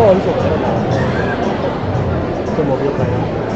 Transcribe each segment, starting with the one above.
哦，你说的这么不可能。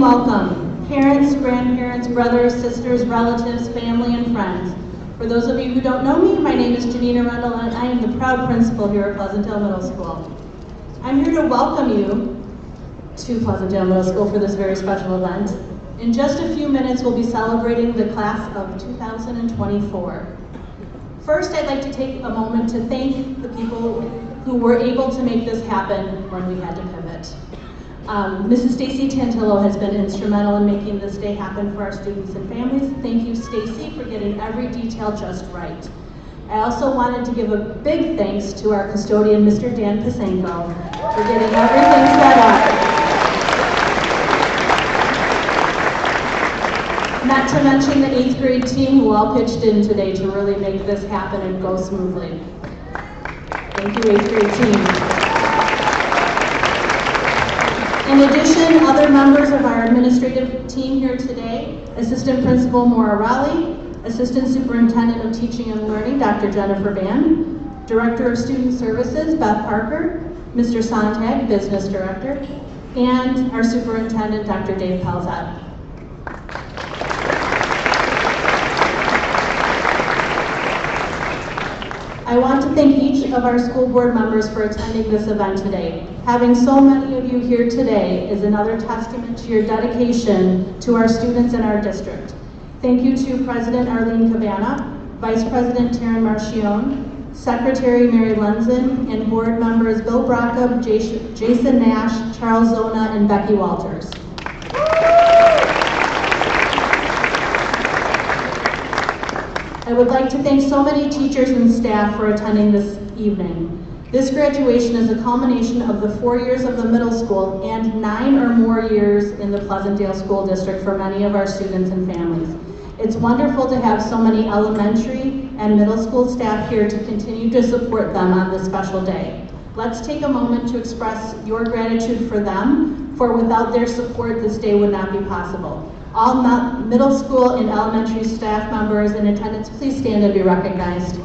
welcome, parents, grandparents, brothers, sisters, relatives, family, and friends. For those of you who don't know me, my name is Janina Rundle, and I am the proud principal here at Pleasantdale Middle School. I'm here to welcome you to Pleasantdale Middle School for this very special event. In just a few minutes, we'll be celebrating the class of 2024. First, I'd like to take a moment to thank the people who were able to make this happen when we had to pivot. Mrs. Stacy Tantillo has been instrumental in making this day happen for our students and families. Thank you, Stacy, for getting every detail just right. I also wanted to give a big thanks to our custodian, Mr. Dan Pasenko, for getting everything set up. Not to mention the 8th grade team who all pitched in today to really make this happen and go smoothly. Thank you, 8th grade team. In addition, other members of our administrative team here today, Assistant Principal Maura Raleigh, Assistant Superintendent of Teaching and Learning, Dr. Jennifer Van, Director of Student Services, Beth Parker, Mr. Sontag, Business Director, and our Superintendent, Dr. Dave Pelzad. I want to thank each of our school board members for attending this event today. Having so many of you here today is another testament to your dedication to our students in our district. Thank you to President Arlene Cabana, Vice President Taryn Marchione, Secretary Mary Lenzen, and board members Bill Brockup, Jason Nash, Charles Zona, and Becky Walters. I would like to thank so many teachers and staff for attending this evening. This graduation is a culmination of the 4 years of the middle school and 9 or more years in the Pleasantdale School District for many of our students and families. It's wonderful to have so many elementary and middle school staff here to continue to support them on this special day. Let's take a moment to express your gratitude for them, for without their support, this day would not be possible. All middle school and elementary staff members in attendance, please stand and be recognized.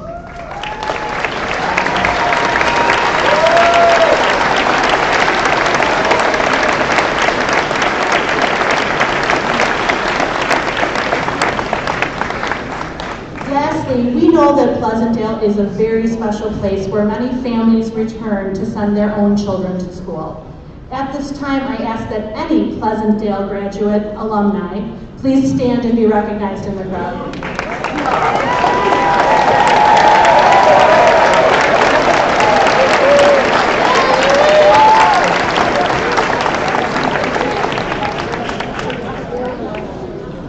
Lastly, we know that Pleasantdale is a very special place where many families return to send their own children to school. At this time, I ask that any Pleasantdale graduate alumni please stand and be recognized in the crowd.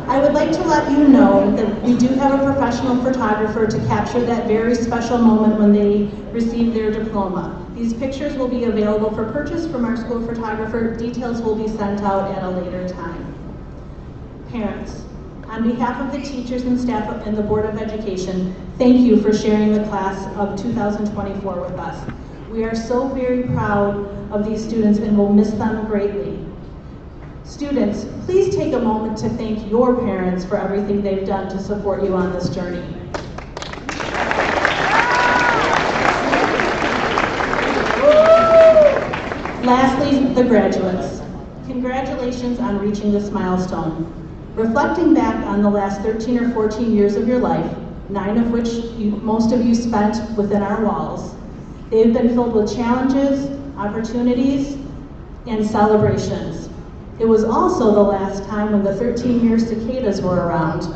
I would like to let you know that we do have a professional photographer to capture that very special moment when they receive their diploma. These pictures will be available for purchase from our school photographer. Details will be sent out at a later time. Parents, on behalf of the teachers and staff and the Board of Education, thank you for sharing the class of 2024 with us. We are so very proud of these students and will miss them greatly. Students, please take a moment to thank your parents for everything they've done to support you on this journey. Lastly, the graduates. Congratulations on reaching this milestone. Reflecting back on the last 13 or 14 years of your life, 9 of which most of you spent within our walls, they have been filled with challenges, opportunities, and celebrations. It was also the last time when the 13-year cicadas were around.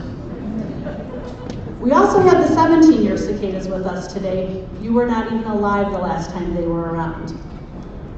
We also have the 17-year cicadas with us today. You were not even alive the last time they were around.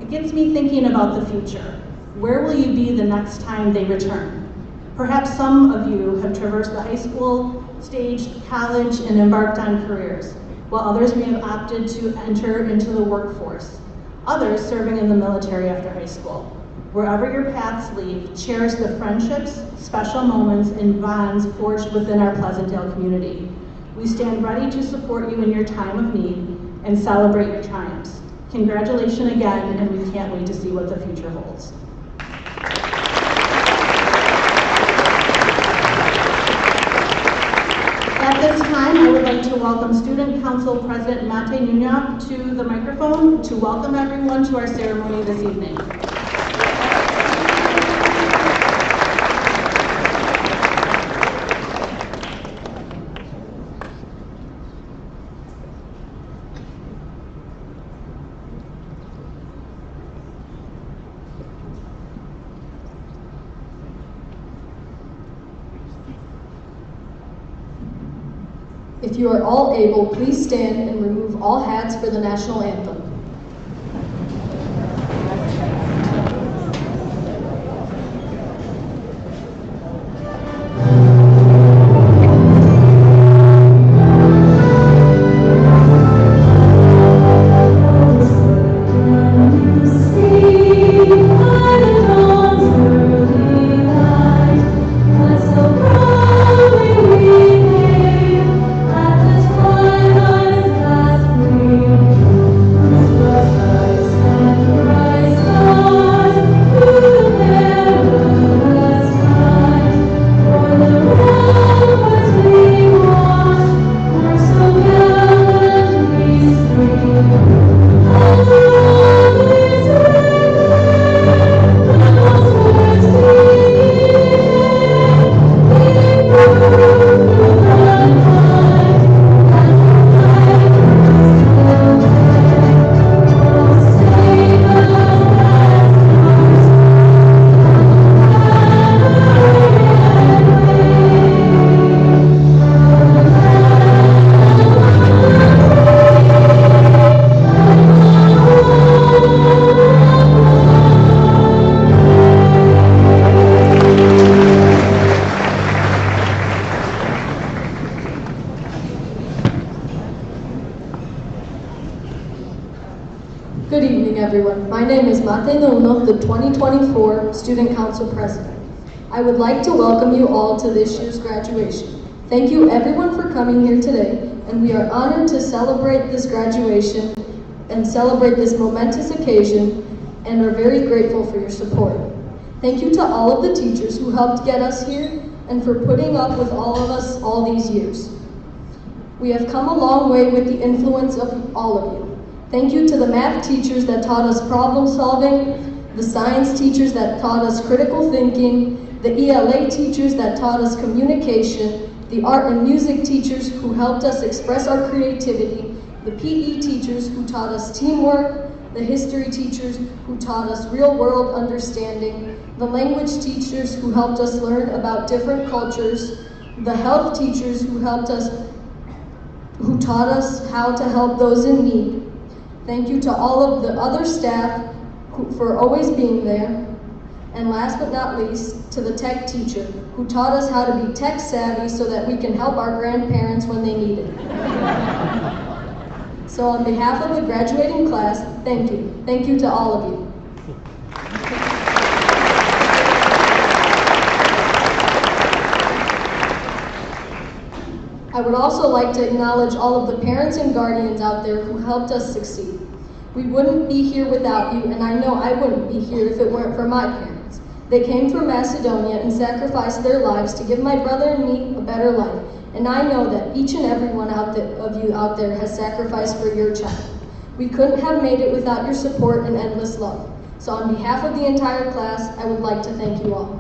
It gets me thinking about the future. Where will you be the next time they return? Perhaps some of you have traversed the high school stage, college, and embarked on careers, while others may have opted to enter into the workforce. Others serving in the military after high school. Wherever your paths lead, cherish the friendships, special moments, and bonds forged within our Pleasantdale community. We stand ready to support you in your time of need and celebrate your triumphs. Congratulations again, and we can't wait to see what the future holds. At this time, I would like to welcome Student Council President Mate Nunez to the microphone to welcome everyone to our ceremony this evening. you are all able, please stand and remove all hats for the national anthem. Good evening, everyone. My name is Mate Nuno, the 2024 Student Council President. I would like to welcome you all to this year's graduation. Thank you everyone for coming here today, and we are honored to celebrate this graduation and celebrate this momentous occasion, and are very grateful for your support. Thank you to all of the teachers who helped get us here and for putting up with all of us all these years. We have come a long way with the influence of all of you. Thank you to the math teachers that taught us problem solving, the science teachers that taught us critical thinking, the ELA teachers that taught us communication, the art and music teachers who helped us express our creativity, the PE teachers who taught us teamwork, the history teachers who taught us real-world understanding, the language teachers who helped us learn about different cultures, the health teachers who taught us how to help those in need. Thank you to all of the other staff for always being there. And last but not least, to the tech teacher who taught us how to be tech savvy so that we can help our grandparents when they need it. So on behalf of the graduating class, thank you. Thank you to all of you. I would also like to acknowledge all of the parents and guardians out there who helped us succeed. We wouldn't be here without you, and I know I wouldn't be here if it weren't for my parents. They came from Macedonia and sacrificed their lives to give my brother and me a better life, and I know that each and every one of you out there has sacrificed for your child. We couldn't have made it without your support and endless love. So on behalf of the entire class, I would like to thank you all.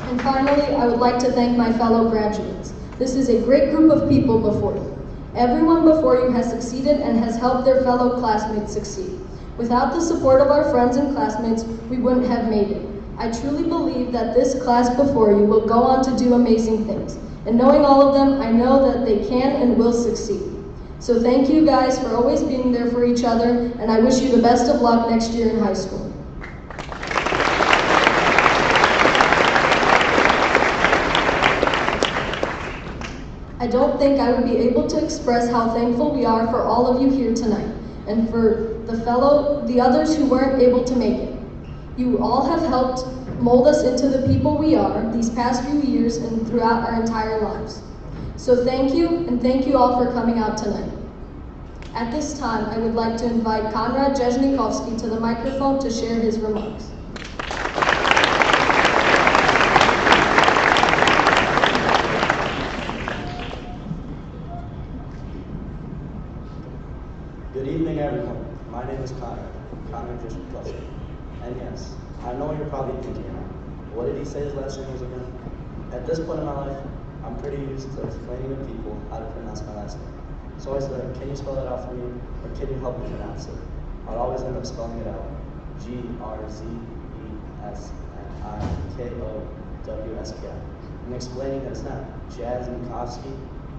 And finally, I would like to thank my fellow graduates. This is a great group of people before you. Everyone before you has succeeded and has helped their fellow classmates succeed. Without the support of our friends and classmates, we wouldn't have made it. I truly believe that this class before you will go on to do amazing things. And knowing all of them, I know that they can and will succeed. So thank you guys for always being there for each other, and I wish you the best of luck next year in high school. I don't think I would be able to express how thankful we are for all of you here tonight, and for the others who weren't able to make it. You all have helped mold us into the people we are these past few years and throughout our entire lives. So thank you, and thank you all for coming out tonight. At this time, I would like to invite Konrad Jesnikovsky to the microphone to share his remarks. Good evening, everyone. My name is Konrad Jesnikovsky. And yes, I know you're probably thinking, what did he say his last name was again? At this point in my life, I'm pretty used to explaining to people how to pronounce my last name. So I said, can you spell it out for me, or can you help me pronounce it? I'd always end up spelling it out, G-R-Z-E-S-N. J-A-S-I-K-O-W-S-K-I. I'm explaining that it's not Jasmikowski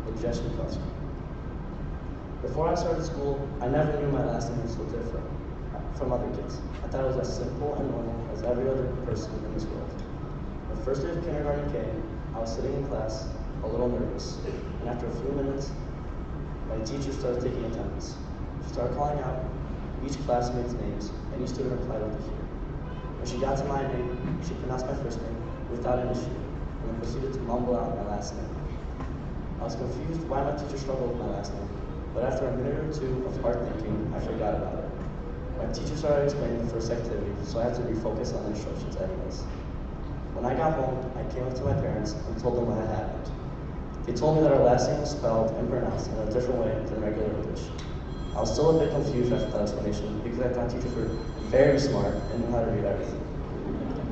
or Jeshnikowski. Before I started school, I never knew my last name was so different from other kids. I thought it was as simple and normal as every other person in this world. The first day of kindergarten came, I was sitting in class, a little nervous, and after a few minutes, my teacher started taking attendance. She started calling out each classmate's names, and each student replied with a hear. When she got to my name, she pronounced my first name without an issue, and then proceeded to mumble out my last name. I was confused why my teacher struggled with my last name, but after a minute or two of hard thinking, I forgot about it. My teacher started explaining the first activity, so I had to refocus on the instructions anyways. When I got home, I came up to my parents and told them what had happened. They told me that our last name was spelled and pronounced in a different way than regular English. I was still a bit confused after that explanation because I thought teachers were very smart and knew how to read everything.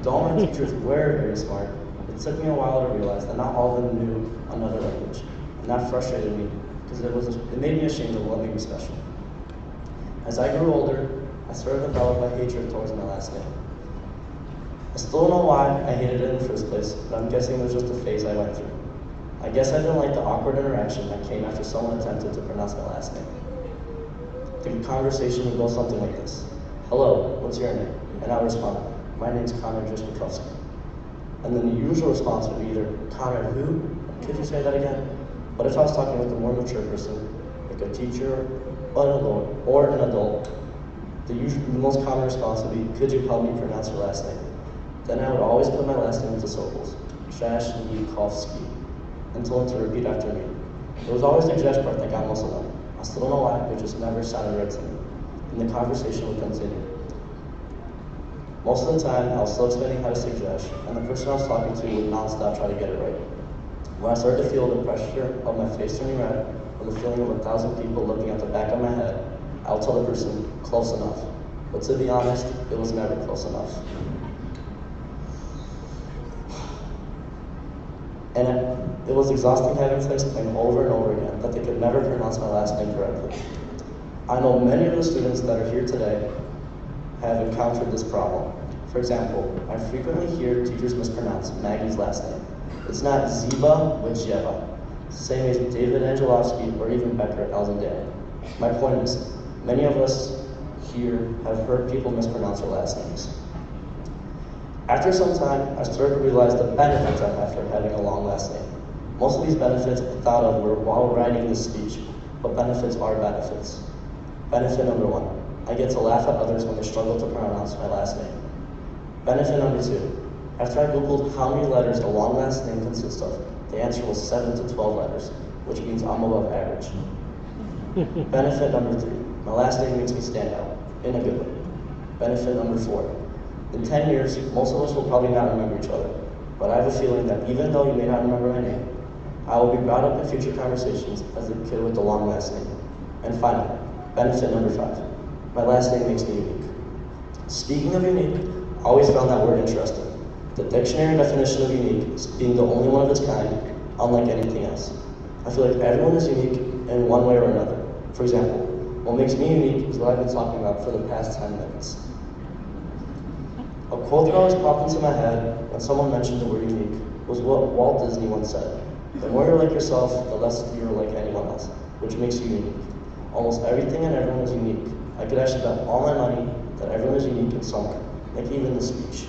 Though my teachers were very smart, it took me a while to realize that not all of them knew another language, and that frustrated me because it made me ashamed of what made me special. As I grew older, I started to develop a hatred towards my last name. I still don't know why I hated it in the first place, but I'm guessing it was just a phase I went through. I guess I didn't like the awkward interaction that came after someone attempted to pronounce my last name. The conversation would go something like this. Hello, what's your name? And I would respond, my name's Conrad Jishnikowski. And then the usual response would be either, Conrad who? Could you say that again? But if I was talking with a more mature person, like a teacher or an adult, the most common response would be, could you help me pronounce your last name? Then I would always put my last name into syllables, Jashnikovsky, and told him to repeat after me. It was always the Jesh part that got most of them. I still don't know why, it just never sounded right to me. And the conversation would continue. Most of the time, I was still explaining how to say Jesh, and the person I was talking to would non-stop try to get it right. When I started to feel the pressure of my face turning red, or the feeling of 1,000 people looking at the back of my head, I would tell the person, close enough. But to be honest, it was never close enough. And it was exhausting having to explain over and over again that they could never pronounce my last name correctly. I know many of the students that are here today have encountered this problem. For example, I frequently hear teachers mispronounce Maggie's last name. It's not Ziba, but Jeva. Same as David Angelovsky or even Becker Pleasantdale. My point is, many of us here have heard people mispronounce their last names. After some time, I started to realize the benefits I have for having a long last name. Most of these benefits I thought of were while writing this speech, but benefits are benefits. Benefit number 1, I get to laugh at others when they struggle to pronounce my last name. Benefit number 2, after I Googled how many letters a long last name consists of, the answer was 7 to 12 letters, which means I'm above average. Benefit number 3, my last name makes me stand out, in a good way. Benefit number 4, in 10 years, most of us will probably not remember each other, but I have a feeling that even though you may not remember my name, I will be brought up in future conversations as the kid with the long last name. And finally, benefit number 5, my last name makes me unique. Speaking of unique, I always found that word interesting. The dictionary definition of unique is being the only one of its kind, unlike anything else. I feel like everyone is unique in one way or another. For example, what makes me unique is what I've been talking about for the past 10 minutes. A quote that always popped into my head when someone mentioned the word unique was what Walt Disney once said. The more you're like yourself, the less you're like anyone else, which makes you unique. Almost everything and everyone is unique. I could actually bet all my money that everyone is unique in some way, like even the speech.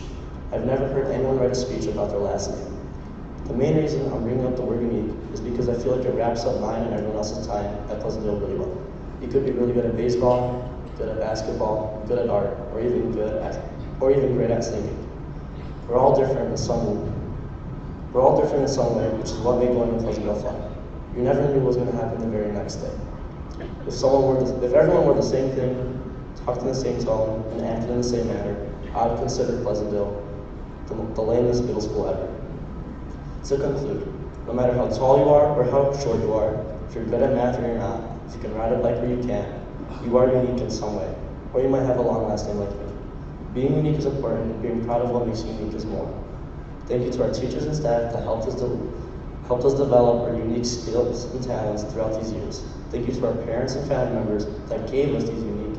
I've never heard anyone write a speech about their last name. The main reason I'm bringing up the word unique is because I feel like it wraps up mine and everyone else's time at Pleasantdale really well. You could be really good at baseball, good at basketball, good at art, or even great at singing. We're all different in some way, which is what made going to Pleasantdale fun. You never knew what was going to happen the very next day. If everyone were the same thing, talked in the same tone, and acted in the same manner, I would consider Pleasantdale the lamest middle school ever. To conclude, no matter how tall you are or how short you are, if you're good at math or you're not, if you can ride a bike or you can't, you are unique in some way, or you might have a long last name like me. Being unique is important, and being proud of what makes you unique is more. Thank you to our teachers and staff that helped us develop our unique skills and talents throughout these years. Thank you to our parents and family members that gave us these unique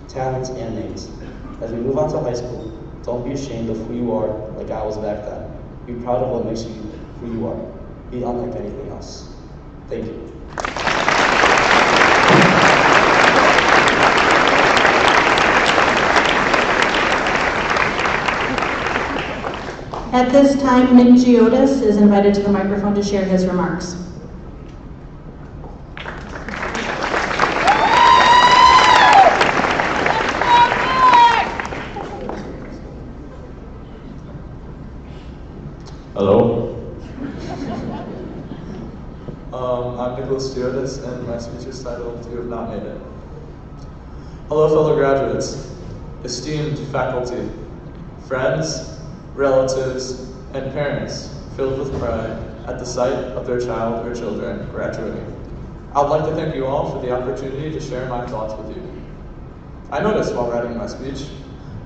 talents and names. As we move on to high school, don't be ashamed of who you are like I was back then. Be proud of what makes you who you are. Be unlike anything else. Thank you. At this time, Nick Giotis is invited to the microphone to share his remarks. Hello. I'm Nicholas Giotis, and my speech is titled, "You Have Not Made It." Hello, fellow graduates, esteemed faculty, friends, relatives, and parents filled with pride at the sight of their child or children graduating. I would like to thank you all for the opportunity to share my thoughts with you. I noticed while writing my speech,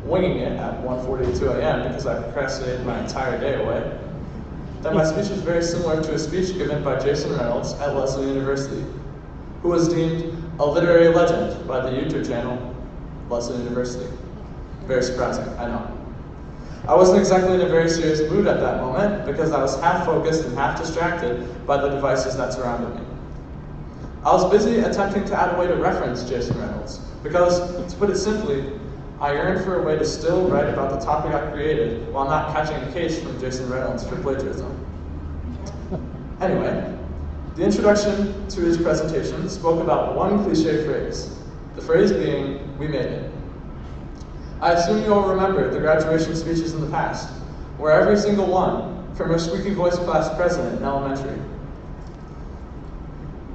winging it at 1:42 a.m. because I procrastinated my entire day away, that my speech was very similar to a speech given by Jason Reynolds at Lesley University, who was deemed a literary legend by the YouTube channel Lesley University. Very surprising, I know. I wasn't exactly in a very serious mood at that moment because I was half focused and half distracted by the devices that surrounded me. I was busy attempting to add a way to reference Jason Reynolds because, to put it simply, I yearned for a way to still write about the topic I created while not catching a case from Jason Reynolds for plagiarism. Anyway, the introduction to his presentation spoke about one cliche phrase, the phrase being, "We made it." I assume you all remember the graduation speeches in the past, where every single one, from a squeaky voice class president in elementary,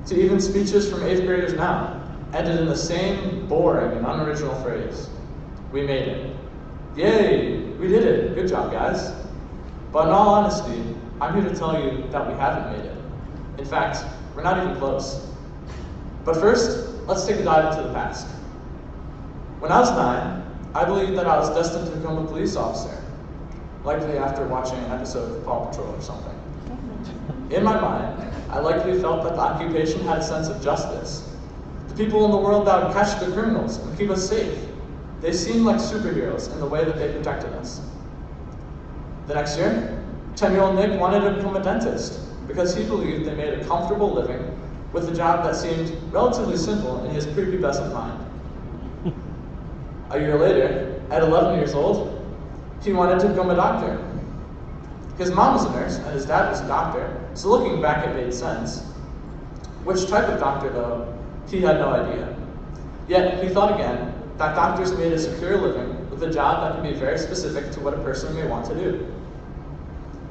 to even speeches from 8th graders now, ended in the same boring and unoriginal phrase, "We made it." Yay, we did it, good job guys. But in all honesty, I'm here to tell you that we haven't made it. In fact, we're not even close. But first, let's take a dive into the past. When I was 9, I believed that I was destined to become a police officer, likely after watching an episode of Paw Patrol or something. In my mind, I likely felt that the occupation had a sense of justice. The people in the world that would catch the criminals and keep us safe. They seemed like superheroes in the way that they protected us. The next year, 10-year-old Nick wanted to become a dentist because he believed they made a comfortable living with a job that seemed relatively simple in his prepubescent mind. A year later, at 11 years old, he wanted to become a doctor. His mom was a nurse and his dad was a doctor, so looking back it made sense. Which type of doctor though, he had no idea. Yet he thought again that doctors made a secure living with a job that can be very specific to what a person may want to do.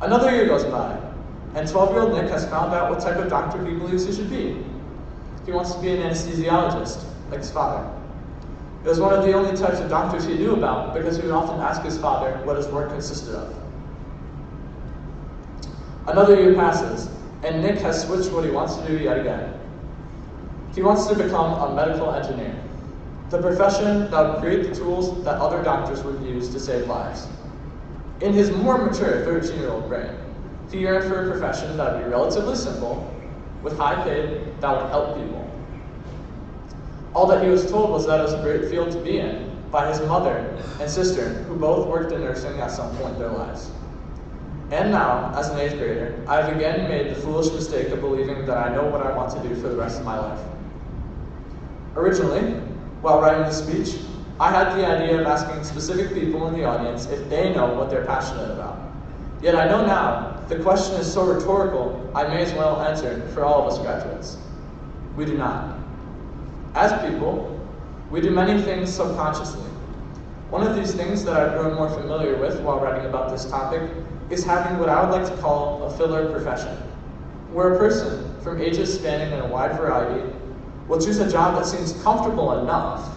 Another year goes by, and 12-year-old Nick has found out what type of doctor he believes he should be. He wants to be an anesthesiologist, like his father. It was one of the only types of doctors he knew about because he would often ask his father what his work consisted of. Another year passes, and Nick has switched what he wants to do yet again. He wants to become a medical engineer, the profession that would create the tools that other doctors would use to save lives. In his more mature 13-year-old brain, he yearned for a profession that would be relatively simple, with high pay, that would help people. All that he was told was that it was a great field to be in by his mother and sister, who both worked in nursing at some point in their lives. And now, as an 8th grader, I have again made the foolish mistake of believing that I know what I want to do for the rest of my life. Originally, while writing this speech, I had the idea of asking specific people in the audience if they know what they're passionate about. Yet I know now, the question is so rhetorical, I may as well answer it for all of us graduates. We do not. As people, we do many things subconsciously. One of these things that I've grown more familiar with while writing about this topic is having what I would like to call a filler profession, where a person from ages spanning in a wide variety will choose a job that seems comfortable enough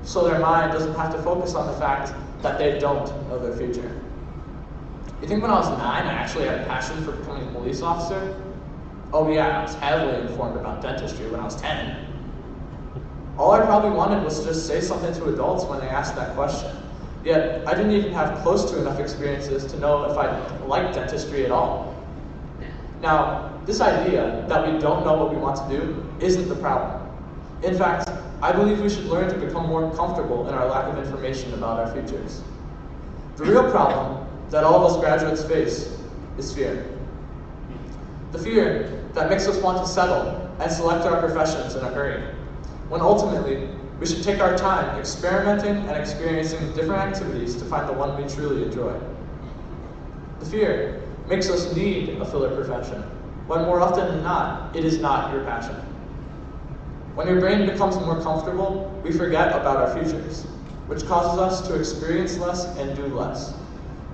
so their mind doesn't have to focus on the fact that they don't know their future. You think when I was 9, I actually had a passion for becoming a police officer? Oh yeah, I was heavily informed about dentistry when I was 10. All I probably wanted was to just say something to adults when they asked that question. Yet, I didn't even have close to enough experiences to know if I liked dentistry at all. Now, this idea that we don't know what we want to do isn't the problem. In fact, I believe we should learn to become more comfortable in our lack of information about our futures. The real problem that all of us graduates face is fear. The fear that makes us want to settle and select our professions in a hurry, when ultimately we should take our time experimenting and experiencing different activities to find the one we truly enjoy. The fear makes us need a filler profession, when more often than not, it is not your passion. When your brain becomes more comfortable, we forget about our futures, which causes us to experience less and do less,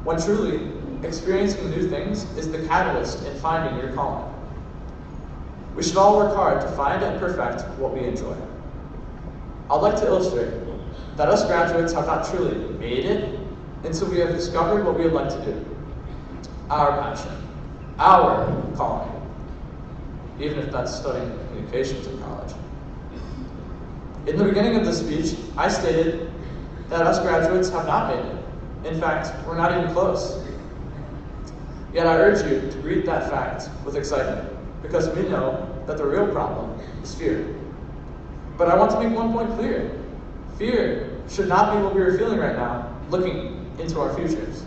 when truly, experiencing new things is the catalyst in finding your calling. We should all work hard to find and perfect what we enjoy. I'd like to illustrate that us graduates have not truly made it until we have discovered what we would like to do. Our passion, our calling, even if that's studying communications in college. In the beginning of this speech, I stated that us graduates have not made it. In fact, we're not even close. Yet I urge you to greet that fact with excitement, because we know that the real problem is fear. But I want to make one point clear. Fear should not be what we are feeling right now, looking into our futures.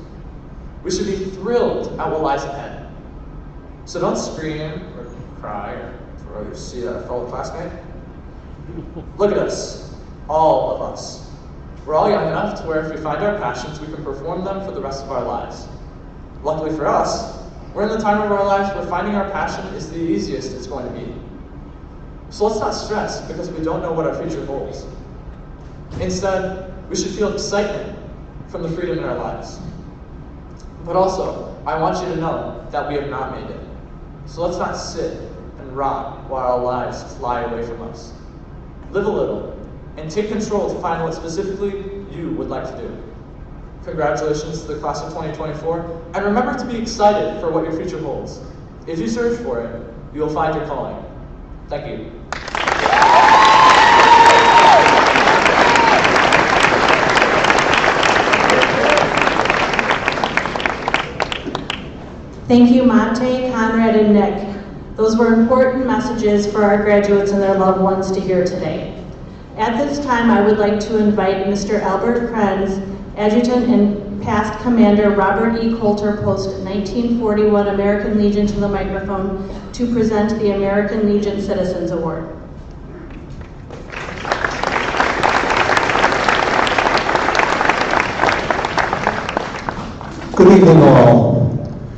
We should be thrilled at what lies ahead. So don't scream or cry or throw your seat at a fellow classmate. Look at us, all of us. We're all young enough to where if we find our passions, we can perform them for the rest of our lives. Luckily for us, we're in the time of our lives where finding our passion is the easiest it's going to be. So let's not stress because we don't know what our future holds. Instead, we should feel excitement from the freedom in our lives. But also, I want you to know that we have not made it. So let's not sit and rot while our lives fly away from us. Live a little, and take control to find what specifically you would like to do. Congratulations to the class of 2024, and remember to be excited for what your future holds. If you search for it, you will find your calling. Thank you. Thank you, Monte, Conrad, and Nick. Those were important messages for our graduates and their loved ones to hear today. At this time, I would like to invite Mr. Albert Krenz, Adjutant and past Commander Robert E. Coulter, Post 1941 American Legion, to the microphone to present the American Legion Citizens Award. Good evening, all.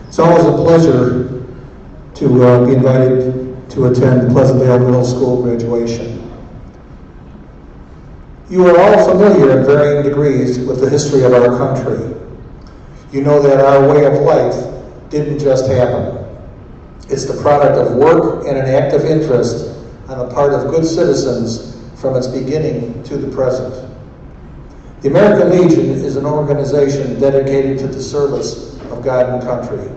It's always a pleasure to be invited to attend Pleasantdale Middle School graduation. You are all familiar in varying degrees with the history of our country. You know that our way of life didn't just happen. It's the product of work and an active interest on the part of good citizens from its beginning to the present. The American Legion is an organization dedicated to the service of God and country.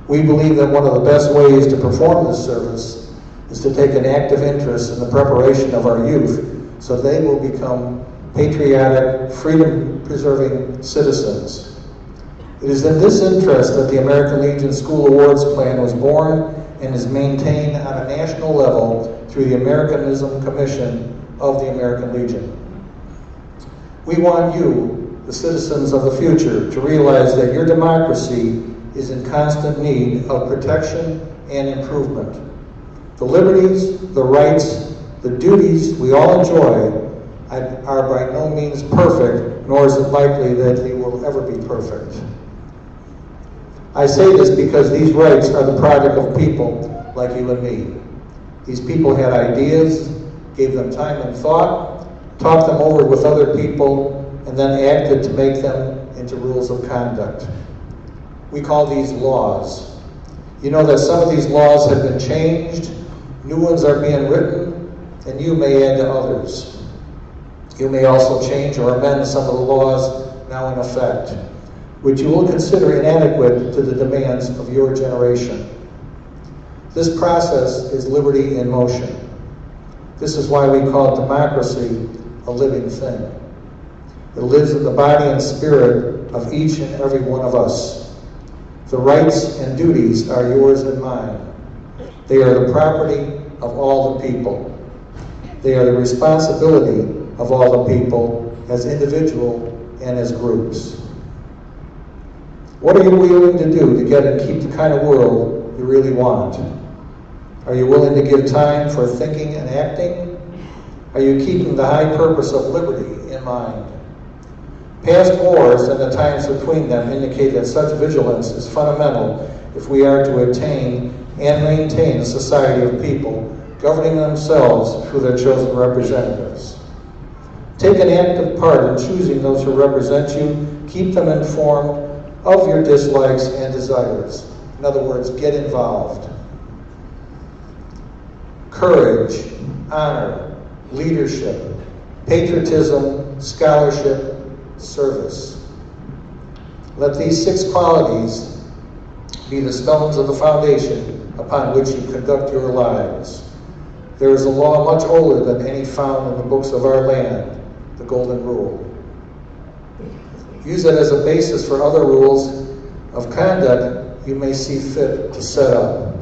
We believe that one of the best ways to perform this service is to take an active interest in the preparation of our youth so they will become patriotic, freedom-preserving citizens. It is in this interest that the American Legion School Awards Plan was born and is maintained on a national level through the Americanism Commission of the American Legion. We want you, the citizens of the future, to realize that your democracy is in constant need of protection and improvement. The liberties, the rights, the duties we all enjoy are by no means perfect, nor is it likely that they will ever be perfect. I say this because these rights are the product of people like you and me. These people had ideas, gave them time and thought, talked them over with other people, and then acted to make them into rules of conduct. We call these laws. You know that some of these laws have been changed, new ones are being written, and you may add to others. You may also change or amend some of the laws now in effect, which you will consider inadequate to the demands of your generation. This process is liberty in motion. This is why we call democracy a living thing. It lives in the body and spirit of each and every one of us. The rights and duties are yours and mine. They are the property of all the people. They are the responsibility of all the people as individual and as groups. What are you willing to do to get and keep the kind of world you really want? Are you willing to give time for thinking and acting? Are you keeping the high purpose of liberty in mind? Past wars and the times between them indicate that such vigilance is fundamental if we are to attain and maintain a society of people governing themselves through their chosen representatives. Take an active part in choosing those who represent you. Keep them informed of your dislikes and desires. In other words, get involved. Courage, honor, leadership, patriotism, scholarship, service. Let these 6 qualities be the stones of the foundation upon which you conduct your lives. There is a law much older than any found in the books of our land, the Golden Rule. Use it as a basis for other rules of conduct you may see fit to set up.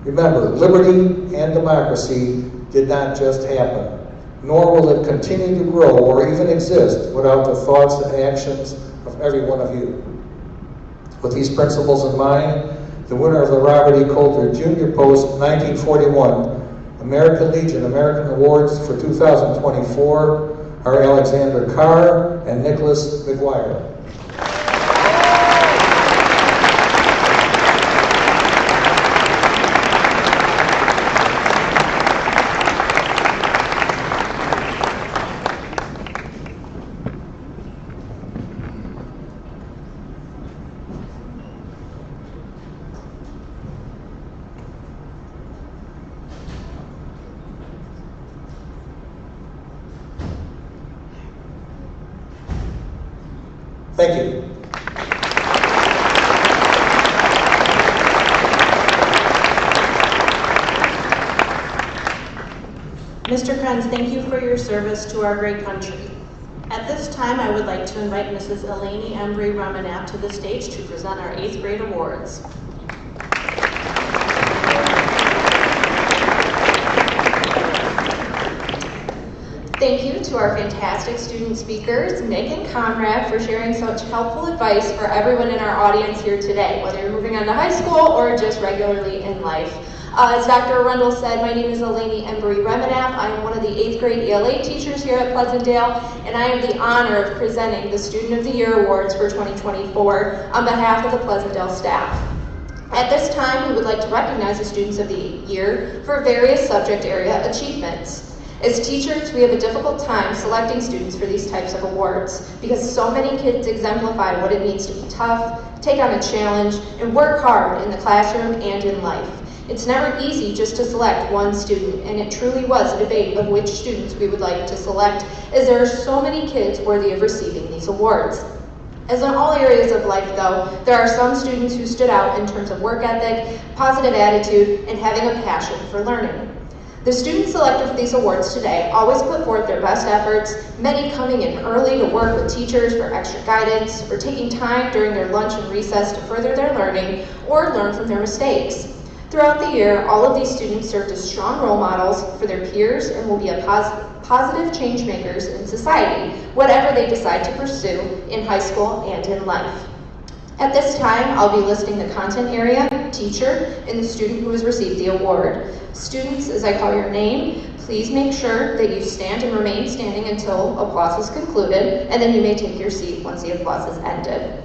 Remember, liberty and democracy did not just happen, nor will it continue to grow or even exist without the thoughts and actions of every one of you. With these principles in mind, the winner of the Robert E. Coulter Jr. Post 1941 American Legion American Awards for 2024 are Alexander Carr and Nicholas McGuire. Thank you. Mr. Krenz, thank you for your service to our great country. At this time, I would like to invite Mrs. Eleni Embry-Remenap to the stage to present our 8th grade awards. Thank you to our fantastic student speakers, Nick and Conrad, for sharing such helpful advice for everyone in our audience here today, whether you're moving on to high school or just regularly in life. As Dr. Arundel said, my name is Eleni Embry-Remenap. I am one of the 8th grade ELA teachers here at Pleasantdale, and I have the honor of presenting the Student of the Year Awards for 2024 on behalf of the Pleasantdale staff. At this time, we would like to recognize the Students of the Year for various subject area achievements. As teachers, we have a difficult time selecting students for these types of awards because so many kids exemplify what it means to be tough, take on a challenge, and work hard in the classroom and in life. It's never easy just to select one student, and it truly was a debate of which students we would like to select, as there are so many kids worthy of receiving these awards. As in all areas of life, though, there are some students who stood out in terms of work ethic, positive attitude, and having a passion for learning. The students selected for these awards today always put forth their best efforts, many coming in early to work with teachers for extra guidance, or taking time during their lunch and recess to further their learning or learn from their mistakes. Throughout the year, all of these students served as strong role models for their peers and will be a positive change makers in society, whatever they decide to pursue in high school and in life. At this time, I'll be listing the content area, teacher, and the student who has received the award. Students, as I call your name, please make sure that you stand and remain standing until applause is concluded, and then you may take your seat once the applause is ended.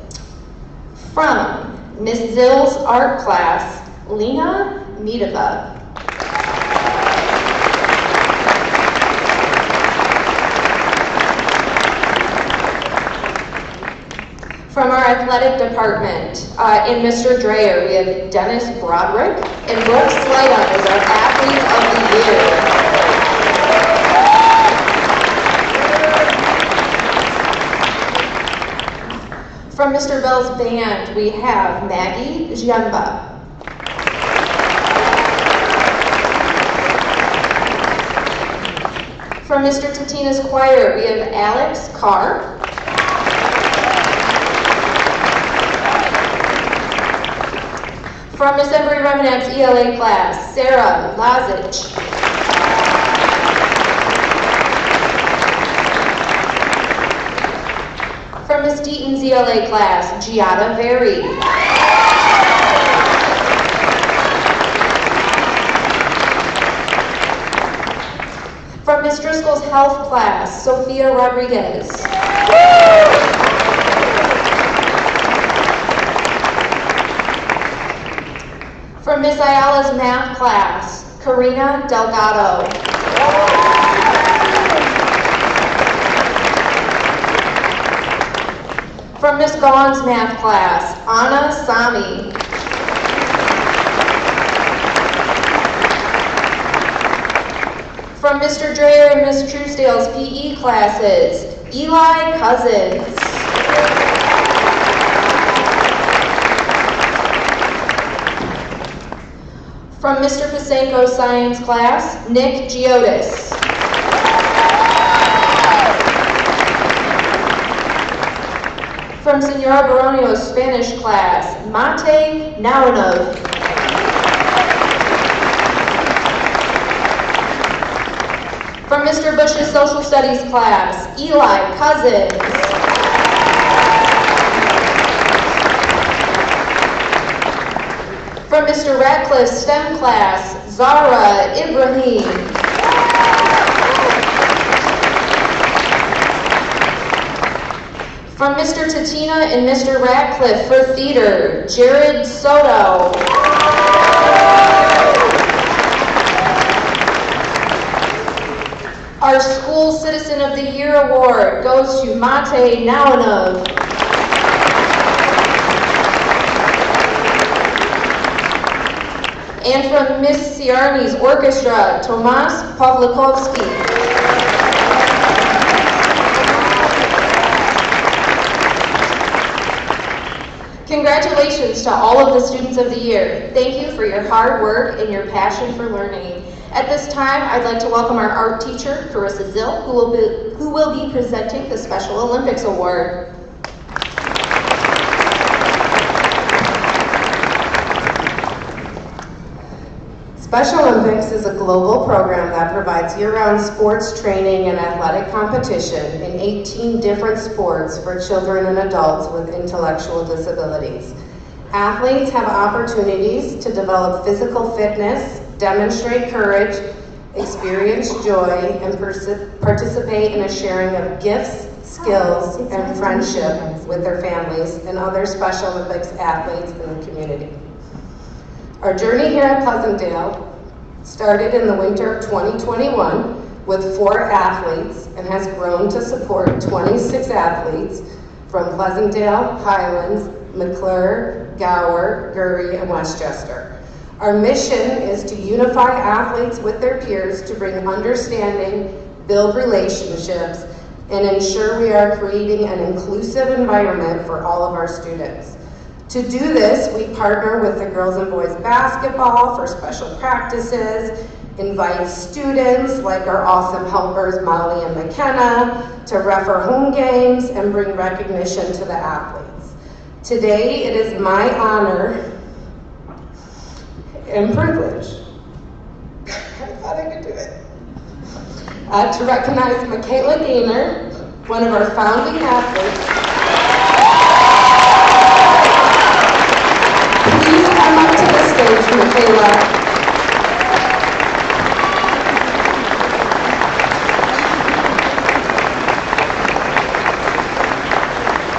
From Miss Zill's art class, Lena Medeva. From our athletic department, in Mr. Dreyer, we have Dennis Broderick and Brooke Slayton as our Athlete of the Year. From Mr. Bell's band, we have Maggie Giamba. From Mr. Tatina's choir, we have Alex Carr. From Miss Embry-Remenap's ELA class, Sarah Lazic. From Miss Deaton ZLA class, Giada Very. From Ms. Driscoll's health class, Sophia Rodriguez. From Ms. Ayala's math class, Karina Delgado. From Ms. Gaughan's math class, Anna Sami. From Mr. Dreyer and Ms. Truesdale's PE classes, Eli Cousins. From Mr. Pasenko's science class, Nick Giotis. From Senora Baronio's Spanish class, Mate Naunov. From Mr. Bush's social studies class, Eli Cousins. From Mr. Ratcliffe's STEM class, Zara Ibrahim. From Mr. Tatina and Mr. Ratcliffe for theater, Jared Soto. Our School Citizen of the Year Award goes to Mate Naunov. And from Miss Ciarni's orchestra, Tomas Pawlikowski. Congratulations to all of the students of the year. Thank you for your hard work and your passion for learning. At this time, I'd like to welcome our art teacher, Carissa Zill, who will be presenting the Special Olympics Award. Special Olympics is a global program that provides year-round sports training and athletic competition in 18 different sports for children and adults with intellectual disabilities. Athletes have opportunities to develop physical fitness, demonstrate courage, experience joy, and participate in a sharing of gifts, skills, and friendship with their families and other Special Olympics athletes in the community. Our journey here at Pleasantdale started in the winter of 2021 with 4 athletes and has grown to support 26 athletes from Pleasantdale, Highlands, McClure, Gower, Gurry, and Westchester. Our mission is to unify athletes with their peers to bring understanding, build relationships, and ensure we are creating an inclusive environment for all of our students. To do this, we partner with the girls and boys basketball for special practices, invite students like our awesome helpers Molly and McKenna to ref our home games and bring recognition to the athletes. Today, it is my honor and privilege, I thought I could do it, to recognize Michaela Gaynor, one of our founding athletes. Please come up to the stage, Michaela.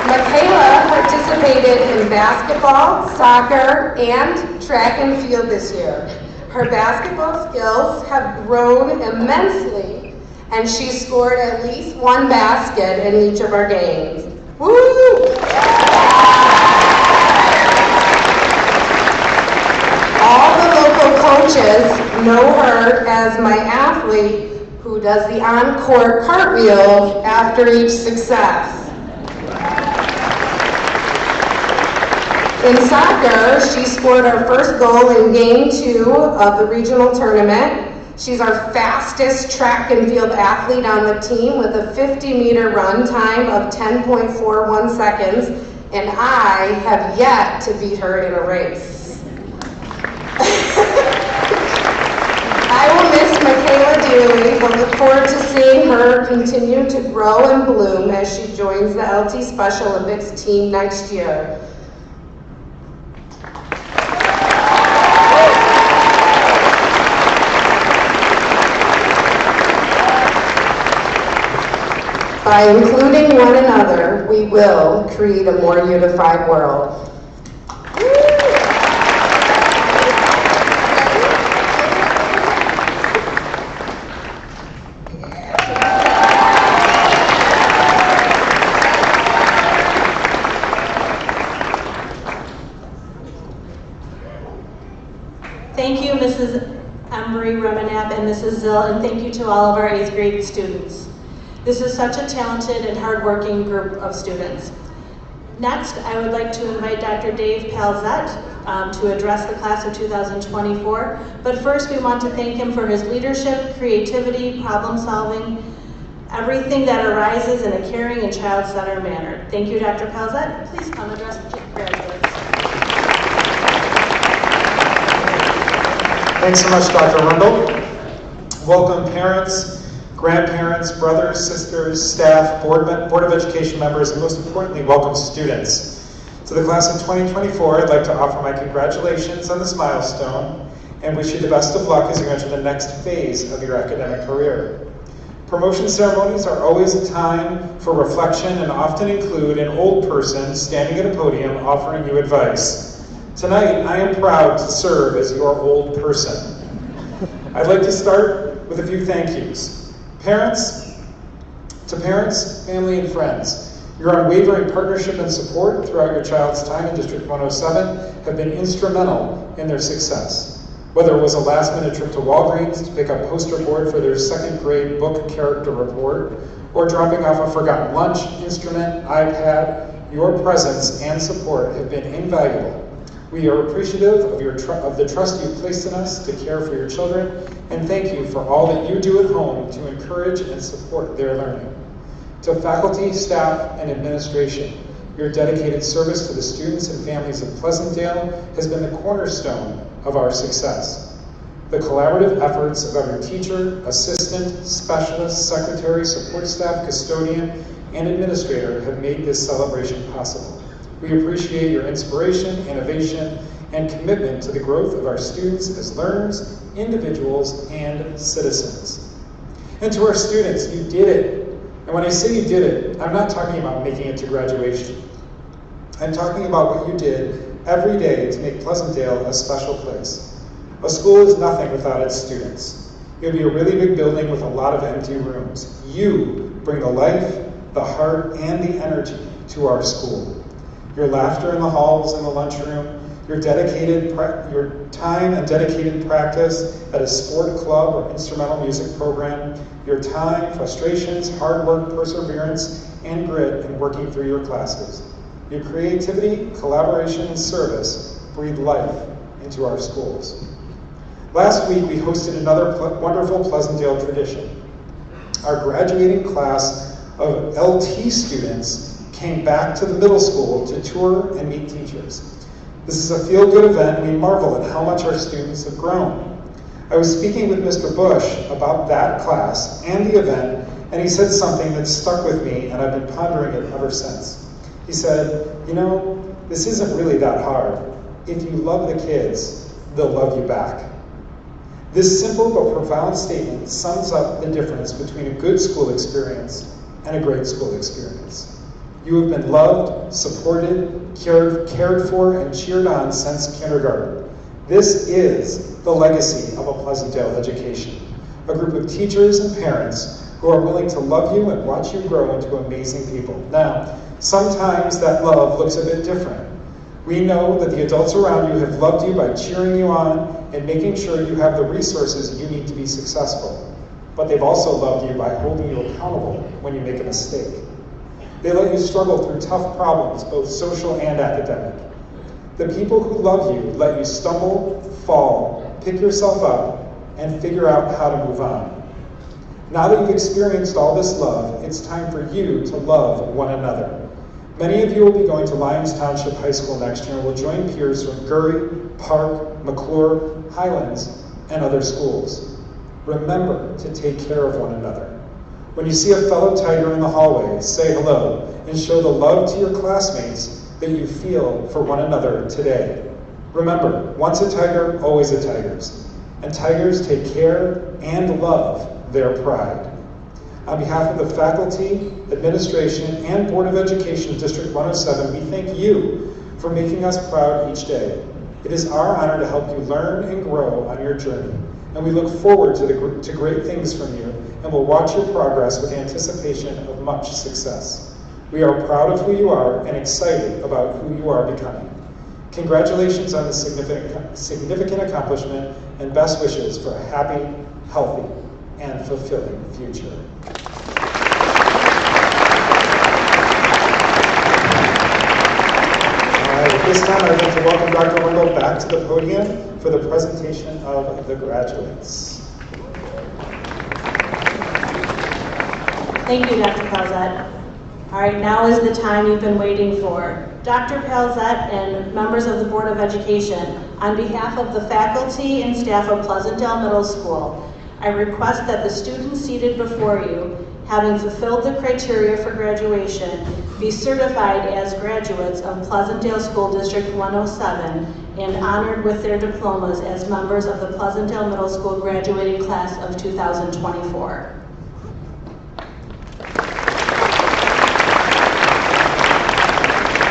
Michaela participated in basketball, soccer, and track and field this year. Her basketball skills have grown immensely, and she scored at least 1 basket in each of our games. Woo! All the local coaches know her as my athlete who does the on-court cartwheel after each success. In soccer, she scored our first goal in Game 2 of the regional tournament. She's our fastest track and field athlete on the team with a 50-meter run time of 10.41 seconds, and I have yet to beat her in a race. I will miss Michaela dearly. We'll look forward to seeing her continue to grow and bloom as she joins the LT Special Olympics team next year. By including one another, we will create a more unified world. Thank you, Mrs. Embry, Remenap, and Mrs. Zill, and thank you to all of our 8th grade students. This is such a talented and hardworking group of students. Next, I would like to invite Dr. Dave Palzett to address the class of 2024. But first, we want to thank him for his leadership, creativity, problem solving, everything that arises in a caring and child-centered manner. Thank you, Dr. Palzett. Please come address the graduates. Thanks so much, Dr. Rundle. Welcome, parents, grandparents, brothers, sisters, staff, Board of Education members, and most importantly, welcome students. To the class of 2024, I'd like to offer my congratulations on this milestone and wish you the best of luck as you enter the next phase of your academic career. Promotion ceremonies are always a time for reflection and often include an old person standing at a podium offering you advice. Tonight, I am proud to serve as your old person. I'd like to start with a few thank yous. To parents, family, and friends, your unwavering partnership and support throughout your child's time in District 107 have been instrumental in their success. Whether it was a last-minute trip to Walgreens to pick up poster board for their 2nd grade book character report, or dropping off a forgotten lunch, instrument, iPad, your presence and support have been invaluable. We are appreciative of the trust you've placed in us to care for your children, and thank you for all that you do at home to encourage and support their learning. To faculty, staff, and administration, your dedicated service to the students and families of Pleasantdale has been the cornerstone of our success. The collaborative efforts of every teacher, assistant, specialist, secretary, support staff, custodian, and administrator have made this celebration possible. We appreciate your inspiration, innovation, and commitment to the growth of our students as learners, individuals, and citizens. And to our students, you did it. And when I say you did it, I'm not talking about making it to graduation. I'm talking about what you did every day to make Pleasantdale a special place. A school is nothing without its students. It would be a really big building with a lot of empty rooms. You bring the life, the heart, and the energy to our school. Your laughter in the halls and the lunchroom, your time and dedicated practice at a sport club or instrumental music program, your time, frustrations, hard work, perseverance, and grit in working through your classes. Your creativity, collaboration, and service breathe life into our schools. Last week, we hosted another wonderful Pleasantdale tradition. Our graduating class of LT students came back to the middle school to tour and meet teachers. This is a feel-good event, and we marvel at how much our students have grown. I was speaking with Mr. Bush about that class and the event, and he said something that stuck with me, and I've been pondering it ever since. He said, you know, this isn't really that hard. If you love the kids, they'll love you back. This simple but profound statement sums up the difference between a good school experience and a great school experience. You have been loved, supported, cared for, and cheered on since kindergarten. This is the legacy of a Pleasantdale education. A group of teachers and parents who are willing to love you and watch you grow into amazing people. Now, sometimes that love looks a bit different. We know that the adults around you have loved you by cheering you on and making sure you have the resources you need to be successful. But they've also loved you by holding you accountable when you make a mistake. They let you struggle through tough problems, both social and academic. The people who love you let you stumble, fall, pick yourself up, and figure out how to move on. Now that you've experienced all this love, it's time for you to love one another. Many of you will be going to Lyons Township High School next year and will join peers from Gurry, Park, McClure, Highlands, and other schools. Remember to take care of one another. When you see a fellow Tiger in the hallway, say hello and show the love to your classmates that you feel for one another today. Remember, once a Tiger, always a Tigers. And Tigers take care and love their pride. On behalf of the faculty, administration, and Board of Education District 107, we thank you for making us proud each day. It is our honor to help you learn and grow on your journey, and we look forward to great things from you, and will watch your progress with anticipation of much success. We are proud of who you are and excited about who you are becoming. Congratulations on this significant accomplishment, and best wishes for a happy, healthy, and fulfilling future. At this time, I'd like to welcome Dr. Wendell back to the podium for the presentation of the graduates. Thank you, Dr. Pelzet. All right, now is the time you've been waiting for. Dr. Pelzet and members of the Board of Education, on behalf of the faculty and staff of Pleasantdale Middle School, I request that the students seated before you, having fulfilled the criteria for graduation, be certified as graduates of Pleasantdale School District 107 and honored with their diplomas as members of the Pleasantdale Middle School graduating class of 2024.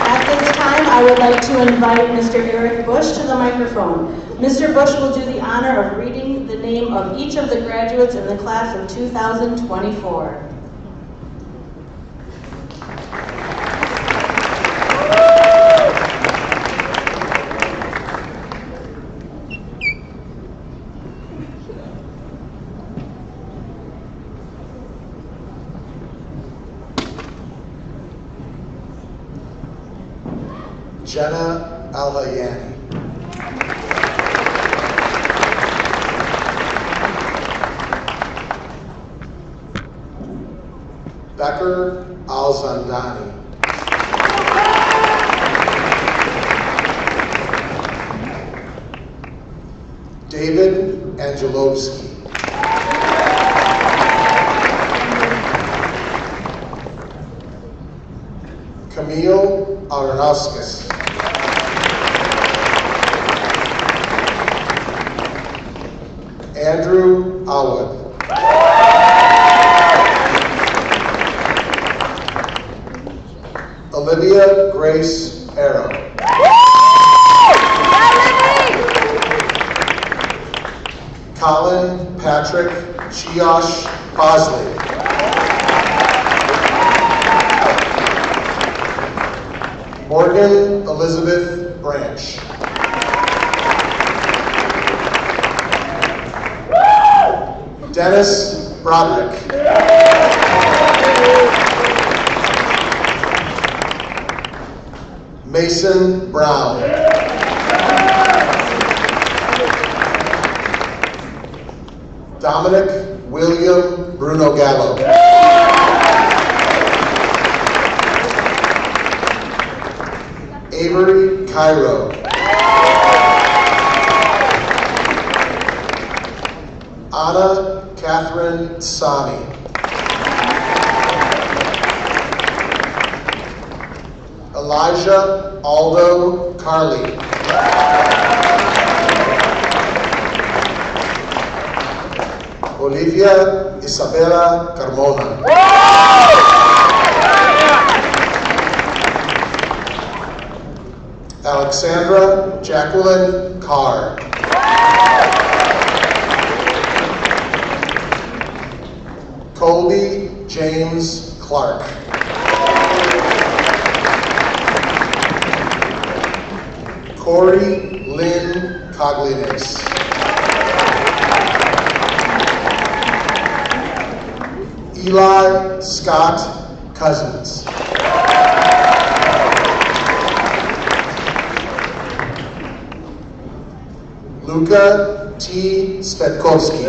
At this time, I would like to invite Mr. Eric Bush to the microphone. Mr. Bush will do the honor of reading the name of each of the graduates in the class of 2024. Jenna Al-Hayani. Becker Al-Zandani. David Angelovsky. Camille Aronofsky. Andrew Alwood. Olivia Grace Arrow. Colin Patrick Chiosh Bosley. Morgan Elizabeth Branch. Dennis Broderick. Mason Brown. Dominic William Bruno Gallo. Avery Cairo. Anna Catherine Sani. Elijah Aldo Carly. Olivia Isabella Carmona. Alexandra Jacqueline Carr. Colby James Clark. Corey Lynn Coglines. Eli Scott Cousins. Luca T. Svetkovsky.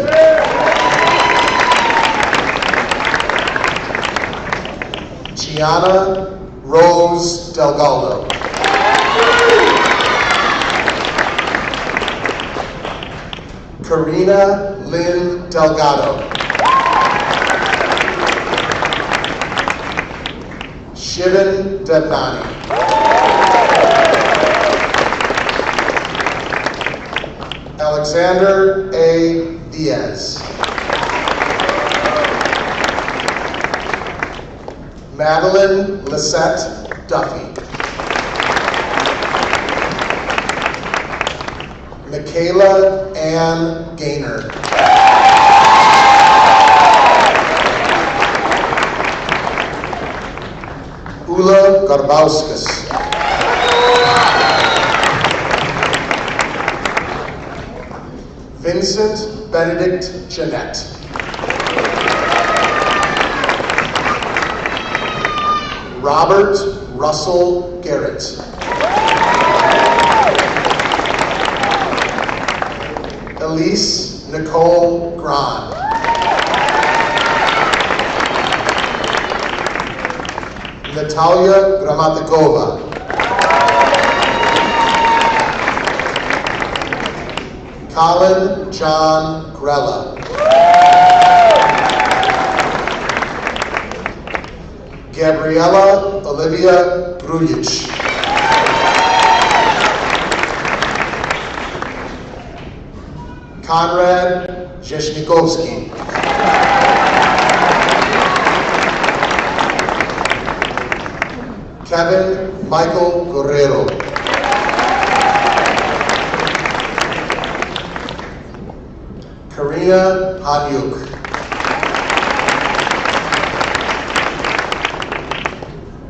Gianna Rose Delgado. Karina Lynn Delgado. Shivan Devnani. Alexander A. Diaz. Madeline Lisette Duffy. Michaela Ann Gaynor. Ula Garbauskas. Vincent Benedict Jeanette. Robert Russell Garrett. Elise Nicole Gran. Natalia Gramatikova. Colin John Grella. Gabriella Olivia Grujic. Konrad Zheshnikovsky. Kevin Michael Guerrero. Karina Hanyuk.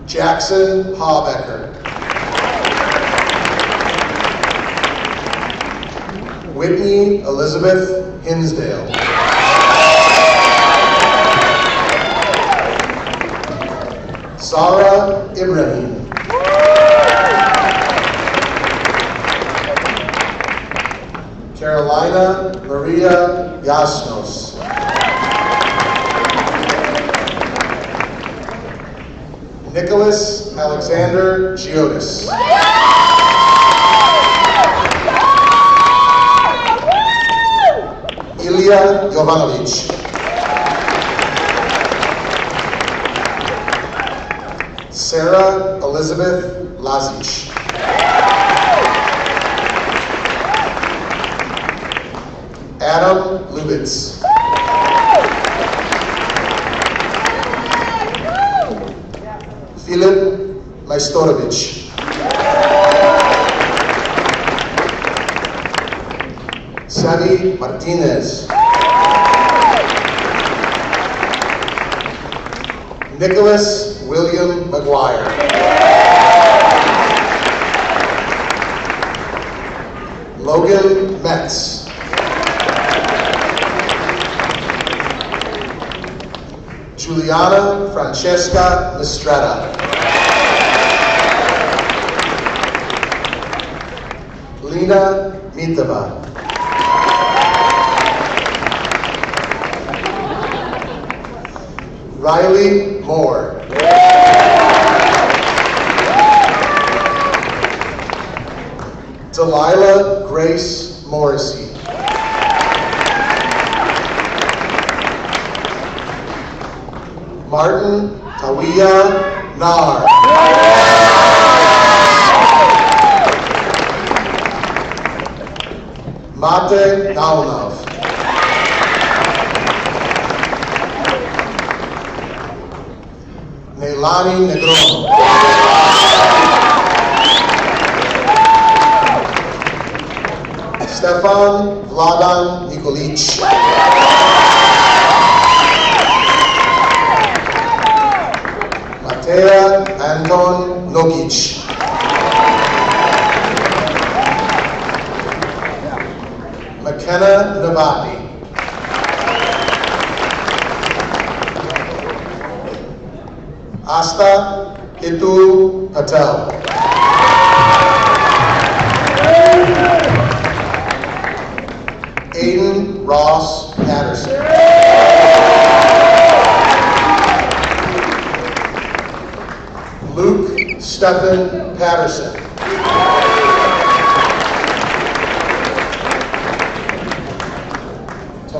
Jackson Hawbecker. Whitney Elizabeth Hinsdale. Sarah Ibrahim. Carolina Maria Yasnos. Nicholas Alexander Giotis. Ilya Jovanovic. Sarah Elizabeth Lazic. Adam Lubitz. Filip Majstorovic. Sally Martinez. Nicholas William McGuire. Logan Metz. Juliana Francesca Mistretta. Lena Mitava. Riley Moore. Delilah Grace Morrissey. Martin Tawiya Nar. Mate Naunov. Neilani Negron. Stefan Vladan Nikolic. Matea Anton Nogic. McKenna Novotny. Asta Hitul Patel. Aiden Ross Patterson. Luke Stephen Patterson.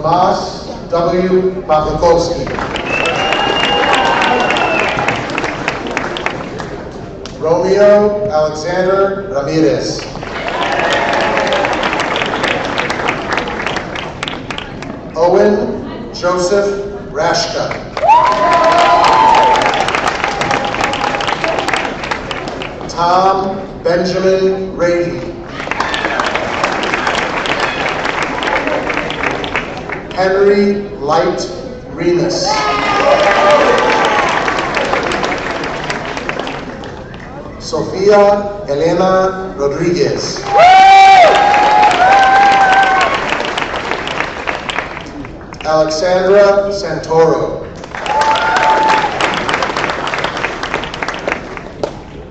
Tomas W. Pawlikowski. Romeo Alexander Ramirez. Owen Joseph Rashka. Tom Benjamin Rady. Henry Light Remus. Sofia Elena Rodriguez. Alexandra Santoro.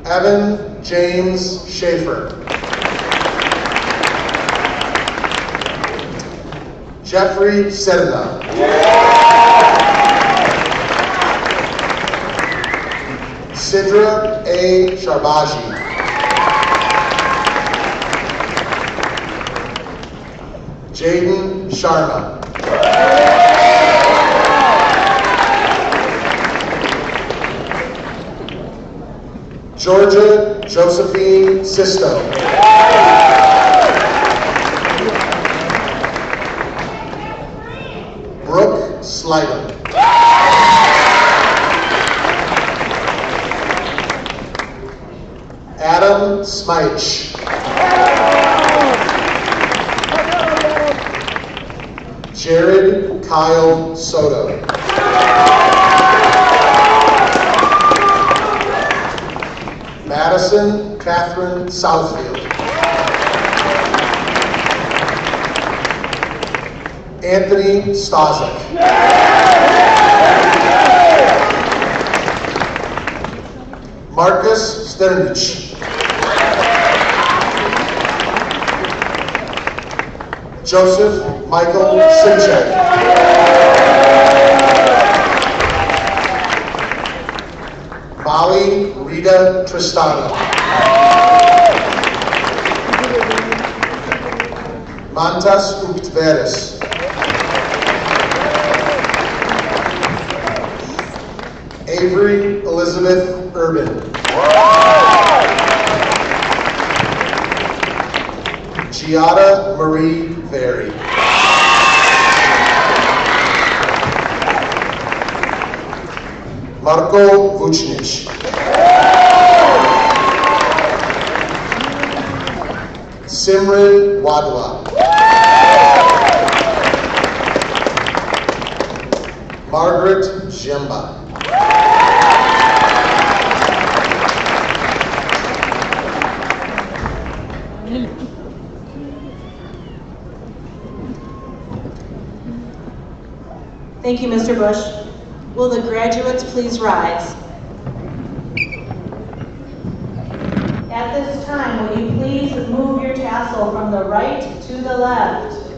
Evan James Schaefer. Jeffrey Sedna. Sidra A. Sharbaji. Jaden Sharma. Georgia Josephine Sisto. Brooke Slidham. Adam Smyche. Jared Kyle Soto. Madison Catherine Southfield. Anthony Stazek. Marcus Sternich. Joseph Michael Simchek. Molly Rita Tristano. Mantas Uktveres. Avery Elizabeth Urban. Giada Marie Very. Marko Vucinic. Simran Wadwa. Margaret Jemba. Thank you, Mr. Bush. Will the graduates please rise? At this time, will you please move your tassel from the right to the left?